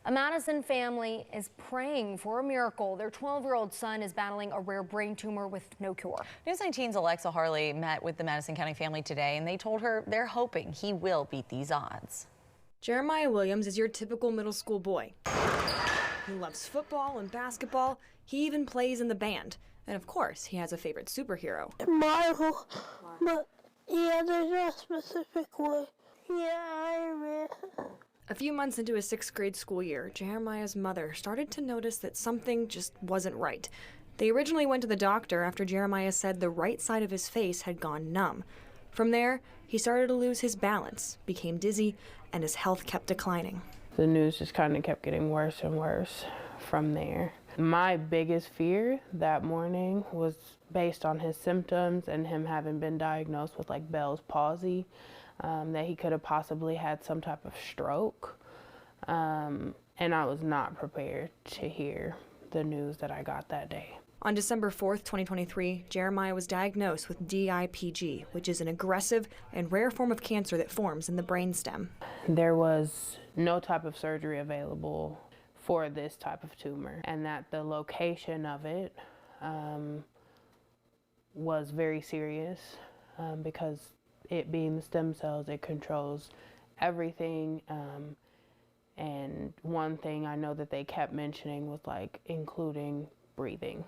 A Madison family is praying for a miracle. Their 12-year-old son is battling a rare brain tumor with no cure. News 19's Alexa Harley met with the Madison County family today, and they told her they're hoping he will beat these odds. Jeremiah Williams is your typical middle school boy. He loves football and basketball. He even plays in the band. And of course, he has a favorite superhero. Marvel, but yeah, there's no specific way. Yeah, Iron Man. A few months into his 6th grade school year, Jeremiah's mother started to notice that something just wasn't right. They originally went to the doctor after Jeremiah said the right side of his face had gone numb. From there, he started to lose his balance, became dizzy, and his health kept declining. The news just kind of kept getting worse and worse from there. My biggest fear that morning was based on his symptoms and him having been diagnosed with like Bell's palsy, that he could have possibly had some type of stroke. And I was not prepared to hear the news that I got that day. On December 4th, 2023, Jeremiah was diagnosed with DIPG, which is an aggressive and rare form of cancer that forms in the brainstem. There was no type of surgery available for this type of tumor, and that the location of it was very serious because it being the stem cells, it controls everything. And one thing I know that they kept mentioning was like including breathing.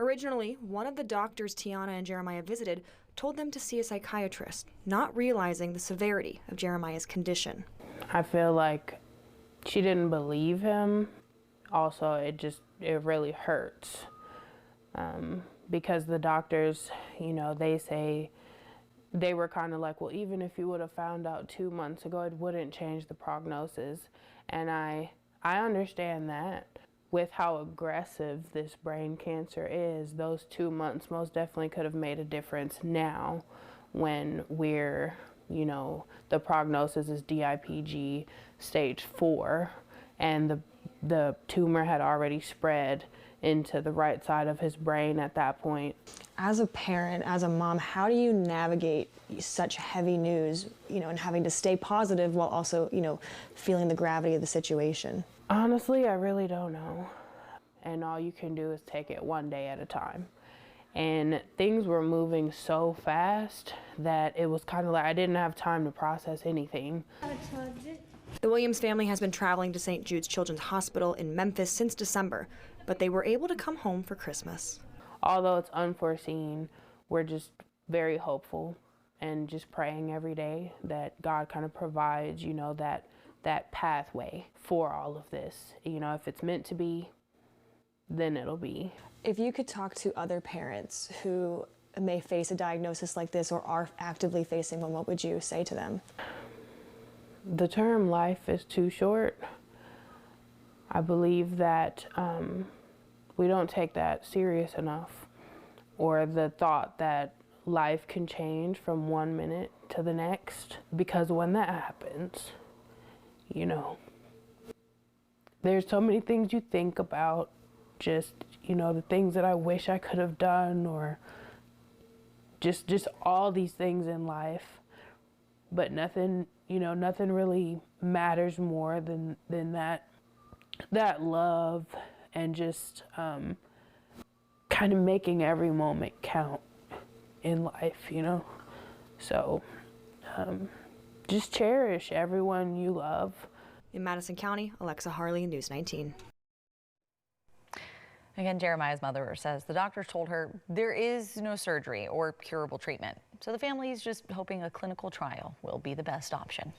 Originally, one of the doctors Tiana and Jeremiah visited told them to see a psychiatrist, not realizing the severity of Jeremiah's condition. I feel like she didn't believe him. Also, it really hurts because the doctors, you know, they say, they were kind of like, well, even if you would have found out 2 months ago, it wouldn't change the prognosis. And I understand that. With how aggressive this brain cancer is, those 2 months most definitely could have made a difference now when we're, you know, the prognosis is DIPG stage 4, and the tumor had already spread into the right side of his brain at that point. As a parent, as a mom, how do you navigate such heavy news, you know, and having to stay positive while also, you know, feeling the gravity of the situation? Honestly, I really don't know. And all you can do is take it one day at a time. And things were moving so fast that it was kind of like I didn't have time to process anything. The Williams family has been traveling to St. Jude's Children's Hospital in Memphis since December, but they were able to come home for Christmas. Although it's unforeseen, we're just very hopeful and just praying every day that God kind of provides, you know, that pathway for all of this. You know, if it's meant to be, then it'll be. If you could talk to other parents who may face a diagnosis like this or are actively facing one, what would you say to them? The term life is too short. I believe that we don't take that serious enough, or the thought that life can change from 1 minute to the next, because when that happens, you know, there's so many things you think about, just, you know, the things that I wish I could have done, or just all these things in life, but nothing, you know, nothing really matters more than that love and just kind of making every moment count in life, you know. So just cherish everyone you love. In Madison County, Alexa Harley, News 19. Again, Jeremiah's mother says the doctors told her there is no surgery or curable treatment. So the family is just hoping a clinical trial will be the best option.